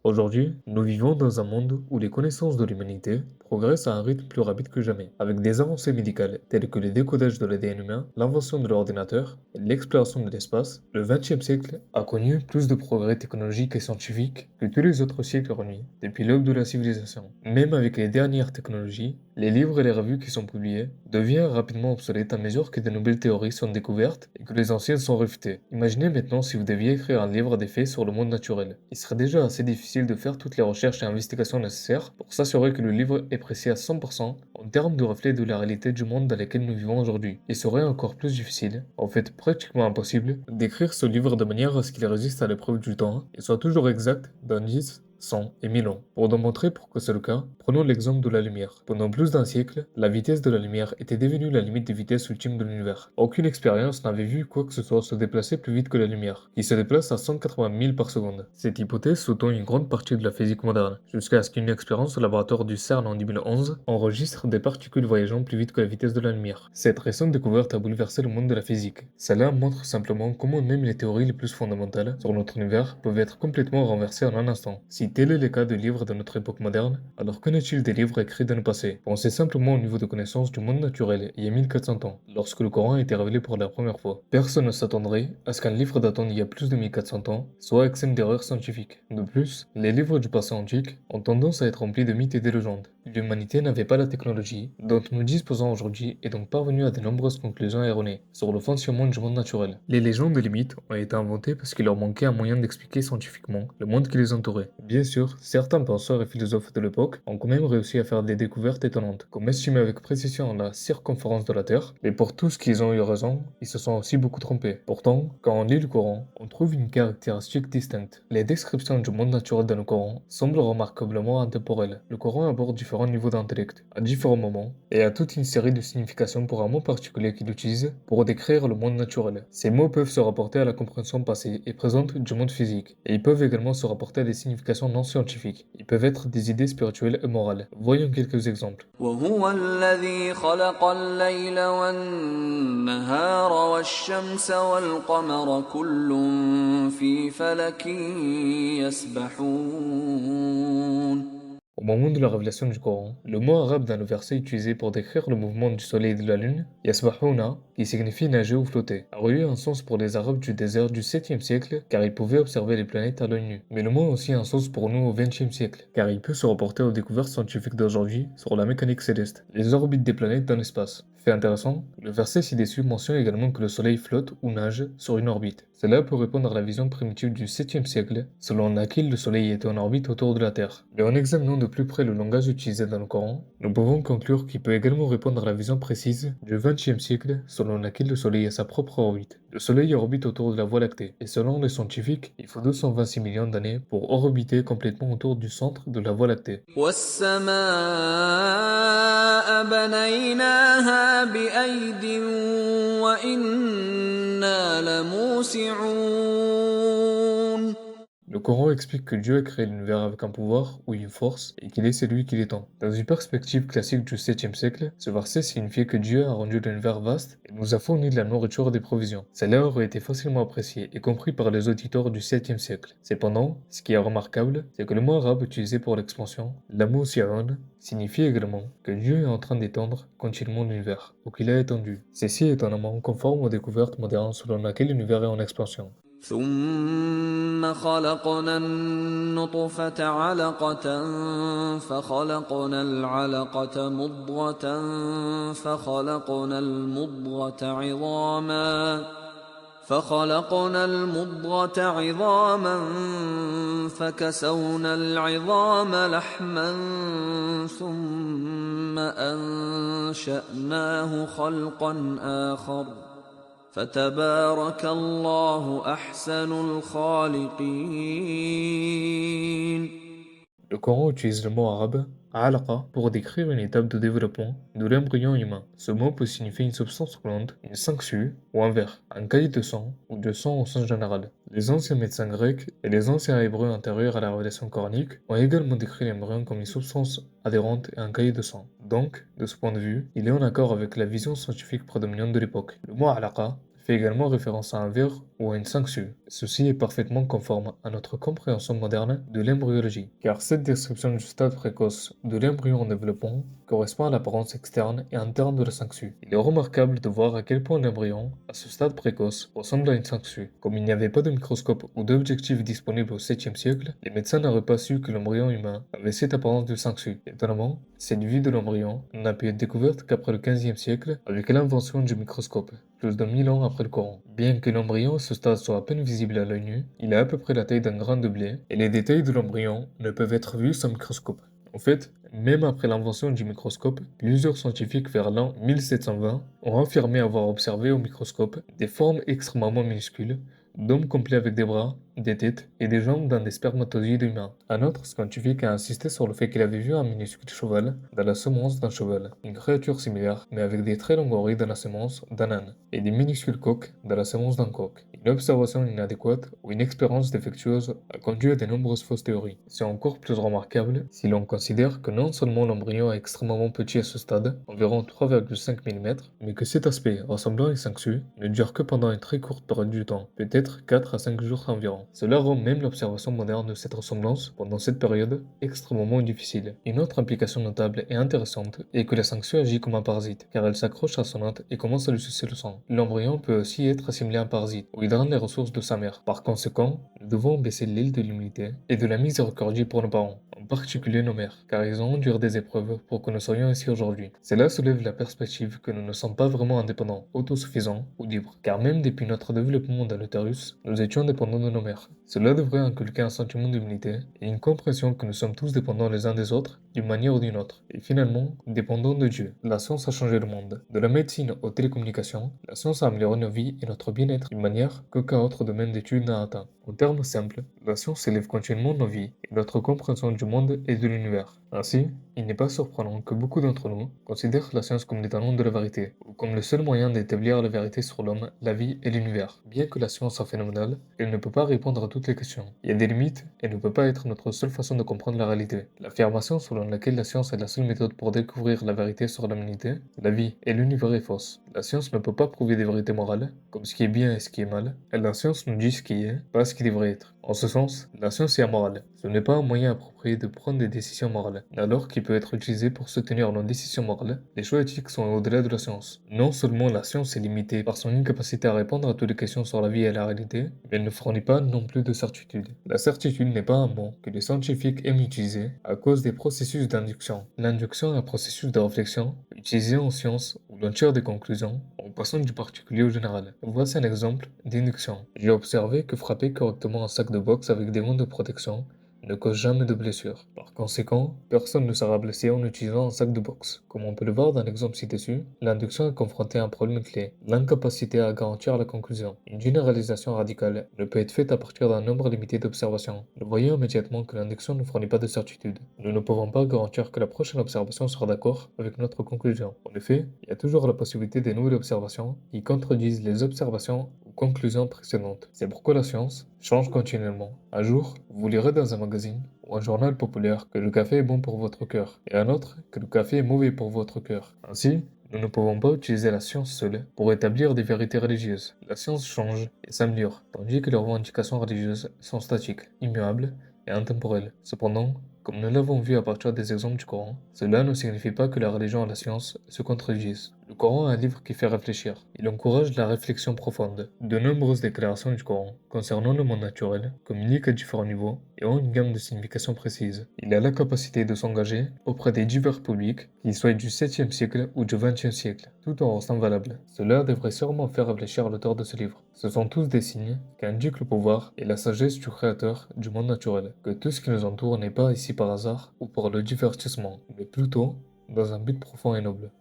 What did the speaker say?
Aujourd'hui, nous vivons dans un monde où les connaissances de l'humanité progressent à un rythme plus rapide que jamais, avec des avancées médicales telles que le décodage de l'ADN humain, l'invention de l'ordinateur et l'exploration de l'espace. Le XXe siècle a connu plus de progrès technologiques et scientifiques que tous les autres siècles réunis depuis l'aube de la civilisation. Même avec les dernières technologies, les livres et les revues qui sont publiés deviennent rapidement obsolètes à mesure que de nouvelles théories sont découvertes et que les anciennes sont réfutées. Imaginez maintenant si vous deviez écrire un livre des faits sur le monde naturel. Il serait déjà assez difficile de faire toutes les recherches et investigations nécessaires pour s'assurer que le livre est précis à 100% en termes de reflet de la réalité du monde dans lequel nous vivons aujourd'hui. Il serait encore plus difficile, en fait pratiquement impossible, d'écrire ce livre de manière à ce qu'il résiste à l'épreuve du temps et soit toujours exact dans 10, 100 et 1000 ans. Pour démontrer pourquoi c'est le cas, prenons l'exemple de la lumière. Pendant plus d'un siècle, la vitesse de la lumière était devenue la limite de vitesse ultime de l'univers. Aucune expérience n'avait vu quoi que ce soit se déplacer plus vite que la lumière, qui se déplace à 180 000 par seconde. Cette hypothèse sous-tend une grande partie de la physique moderne, jusqu'à ce qu'une expérience au laboratoire du CERN en 2011 enregistre des particules voyageant plus vite que la vitesse de la lumière. Cette récente découverte a bouleversé le monde de la physique. Cela montre simplement comment même les théories les plus fondamentales sur notre univers peuvent être complètement renversées en un instant. Si tel est le cas de livres de notre époque moderne, alors qu'en est-il des livres écrits dans le passé? Pensez simplement au niveau de connaissance du monde naturel il y a 1400 ans, lorsque le Coran a été révélé pour la première fois. Personne ne s'attendrait à ce qu'un livre datant d'il y a plus de 1400 ans soit exempt d'erreurs scientifiques. De plus, les livres du passé antique ont tendance à être remplis de mythes et de légendes. L'humanité n'avait pas la technologie dont nous disposons aujourd'hui et donc parvenue à de nombreuses conclusions erronées sur le fonctionnement du monde naturel. Les légendes et les mythes ont été inventés parce qu'il leur manquait un moyen d'expliquer scientifiquement le monde qui les entourait. Bien sûr, certains penseurs et philosophes de l'époque ont quand même réussi à faire des découvertes étonnantes, comme estimer avec précision la circonférence de la Terre, mais pour tout ce qu'ils ont eu raison, ils se sont aussi beaucoup trompés. Pourtant, quand on lit le Coran, on trouve une caractéristique distincte. Les descriptions du monde naturel dans le Coran semblent remarquablement intemporelles. Le Coran aborde différents niveaux d'intellect, à différents moments, et a toute une série de significations pour un mot particulier qu'il utilise pour décrire le monde naturel. Ces mots peuvent se rapporter à la compréhension passée et présente du monde physique, et ils peuvent également se rapporter à des significations non scientifiques. Ils peuvent être des idées spirituelles et morales. Voyons quelques exemples. وهو الذي خلق الليل والنهار والشمس والقمر كل في فلك يسبحون. Au moment de la révélation du Coran, le mot arabe dans le verset utilisé pour décrire le mouvement du soleil et de la lune, yasbahuna, qui signifie nager ou flotter, a eu un sens pour les Arabes du désert du 7e siècle car ils pouvaient observer les planètes à l'œil nu. Mais le mot a aussi un sens pour nous au 20e siècle car il peut se rapporter aux découvertes scientifiques d'aujourd'hui sur la mécanique céleste, les orbites des planètes dans l'espace. Fait intéressant, le verset ci-dessus mentionne également que le soleil flotte ou nage sur une orbite. Cela peut répondre à la vision primitive du 7e siècle, selon laquelle le soleil était en orbite autour de la Terre. Mais en examinant de plus près le langage utilisé dans le Coran, nous pouvons conclure qu'il peut également répondre à la vision précise du 20e siècle, selon laquelle le soleil a sa propre orbite. Le soleil orbite autour de la Voie lactée, et selon les scientifiques, il faut 226 millions d'années pour orbiter complètement autour du centre de la Voie lactée. والسماء بنيناها بأيد وإنا لموسعون. Le Coran explique que Dieu a créé l'univers avec un pouvoir ou une force et qu'il est celui qui l'étend. Dans une perspective classique du 7e siècle, ce verset signifiait que Dieu a rendu l'univers vaste et nous a fourni de la nourriture et des provisions. Cela aurait été facilement apprécié et compris par les auditeurs du 7e siècle. Cependant, ce qui est remarquable, c'est que le mot arabe utilisé pour l'expansion, lamusi'un, signifie également que Dieu est en train d'étendre continuellement l'univers, ou qu'il a étendu. Ceci est étonnamment conforme aux découvertes modernes selon laquelle l'univers est en expansion. ثم خلقنا النطفة علقة فخلقنا العلقة مضغة فخلقنا المضغة عظاما فكسونا العظام لحما ثم أنشأناه خلقا آخر فتبارك الله أحسن الخالقين. Le Coran utilise le mot arabe alaqa pour décrire une étape de développement de l'embryon humain. Ce mot peut signifier une substance roulante, une sangsue ou un verre, un cahier de sang ou de sang au sens général. Les anciens médecins grecs et les anciens hébreux antérieurs à la révélation coranique ont également décrit l'embryon comme une substance adhérente et un cahier de sang. Donc, de ce point de vue, il est en accord avec la vision scientifique prédominante de l'époque. Le mot alaqa fait également référence à un verre ou à une sangsue. Ceci est parfaitement conforme à notre compréhension moderne de l'embryologie, car cette description du stade précoce de l'embryon en développement correspond à l'apparence externe et interne de la sangsue. Il est remarquable de voir à quel point l'embryon, à ce stade précoce, ressemble à une sangsue. Comme il n'y avait pas de microscope ou d'objectif disponible au 7e siècle, les médecins n'auraient pas su que l'embryon humain avait cette apparence de sangsue. Étonnamment, cette vie de l'embryon n'a pu être découverte qu'après le 15e siècle avec l'invention du microscope, plus de 1000 ans après le Coran. Bien que l'embryon à ce stade soit à peine visible à l'œil nu, il a à peu près la taille d'un grain de blé et les détails de l'embryon ne peuvent être vus sans microscope. En fait, même après l'invention du microscope, plusieurs scientifiques vers l'an 1720 ont affirmé avoir observé au microscope des formes extrêmement minuscules d'hommes complets avec des bras, des têtes et des jambes dans des spermatozoïdes humains. Un autre scientifique a insisté sur le fait qu'il avait vu un minuscule cheval dans la semence d'un cheval, une créature similaire mais avec des très longues oreilles dans la semence d'un âne, et des minuscules coqs dans la semence d'un coq. Une observation inadéquate ou une expérience défectueuse a conduit à de nombreuses fausses théories. C'est encore plus remarquable si l'on considère que non seulement l'embryon est extrêmement petit à ce stade, environ 3,5 mm, mais que cet aspect ressemblant à une sangsue ne dure que pendant une très courte période du temps, peut-être 4 à 5 jours environ. Cela rend même l'observation moderne de cette ressemblance pendant cette période extrêmement difficile. Une autre implication notable et intéressante est que la sangsue agit comme un parasite, car elle s'accroche à son hôte et commence à lui sucer le sang. L'embryon peut aussi être assimilé à un parasite, où il draine les ressources de sa mère. Par conséquent, nous devons baisser l'île de l'humilité et de la miséricordie pour nos parents, en particulier nos mères, car ils ont enduré des épreuves pour que nous soyons ici aujourd'hui. Cela soulève la perspective que nous ne sommes pas vraiment indépendants, autosuffisants ou libres, car même depuis notre développement dans l'utérus, nous étions dépendants de nos mères. Cela devrait inculquer un sentiment d'humilité et une compréhension que nous sommes tous dépendants les uns des autres d'une manière ou d'une autre, et finalement dépendants de Dieu. La science a changé le monde. De la médecine aux télécommunications, la science a amélioré nos vies et notre bien-être d'une manière qu'aucun autre domaine d'études n'a atteint. En termes simples, la science élève continuellement nos vies et notre compréhension du monde et de l'univers. Ainsi, il n'est pas surprenant que beaucoup d'entre nous considèrent la science comme l'étalon de la vérité, ou comme le seul moyen d'établir la vérité sur l'homme, la vie et l'univers. Bien que la science soit phénoménale, elle ne peut pas répondre à toutes les questions. Il y a des limites et ne peut pas être notre seule façon de comprendre la réalité. L'affirmation selon laquelle la science est la seule méthode pour découvrir la vérité sur l'humanité, la vie et l'univers est fausse. La science ne peut pas prouver des vérités morales, comme ce qui est bien et ce qui est mal, et la science nous dit ce qui est, pas ce qui devrait être. En ce sens, la science est amorale. Ce n'est pas un moyen approprié de prendre des décisions morales, alors qu'il peut être utilisé pour soutenir nos décisions morales. Les choix éthiques sont au-delà de la science. Non seulement la science est limitée par son incapacité à répondre à toutes les questions sur la vie et la réalité, mais elle ne fournit pas non plus de certitude. La certitude n'est pas un mot que les scientifiques aiment utiliser à cause des processus d'induction. L'induction est un processus de réflexion utilisé en science où l'on tire des conclusions en passant du particulier au général. Voici un exemple d'induction. J'ai observé que frapper correctement un sac de boxe avec des gants de protection ne cause jamais de blessure. Par conséquent, personne ne sera blessé en utilisant un sac de boxe. Comme on peut le voir dans l'exemple ci-dessus, l'induction est confrontée à un problème clé, l'incapacité à garantir la conclusion. Une généralisation radicale ne peut être faite à partir d'un nombre limité d'observations. Nous voyons immédiatement que l'induction ne fournit pas de certitude. Nous ne pouvons pas garantir que la prochaine observation sera d'accord avec notre conclusion. En effet, il y a toujours la possibilité de nouvelles observations qui contredisent les observations ou conclusions précédentes. C'est pourquoi la science change continuellement. Un jour, vous lirez dans un magazine ou un journal populaire que le café est bon pour votre cœur, et un autre que le café est mauvais pour votre cœur. Ainsi, nous ne pouvons pas utiliser la science seule pour établir des vérités religieuses. La science change et s'améliore, tandis que les revendications religieuses sont statiques, immuables et intemporelles. Cependant, comme nous l'avons vu à partir des exemples du Coran, cela ne signifie pas que la religion et la science se contredisent. Le Coran est un livre qui fait réfléchir. Il encourage la réflexion profonde. De nombreuses déclarations du Coran concernant le monde naturel communiquent à différents niveaux et ont une gamme de significations précises. Il a la capacité de s'engager auprès des divers publics, qu'ils soient du 7e siècle ou du 20e siècle, tout en restant valable. Cela devrait sûrement faire réfléchir l'auteur de ce livre. Ce sont tous des signes qu'indiquent le pouvoir et la sagesse du créateur du monde naturel, que tout ce qui nous entoure n'est pas ici par hasard ou pour le divertissement, mais plutôt dans un but profond et noble.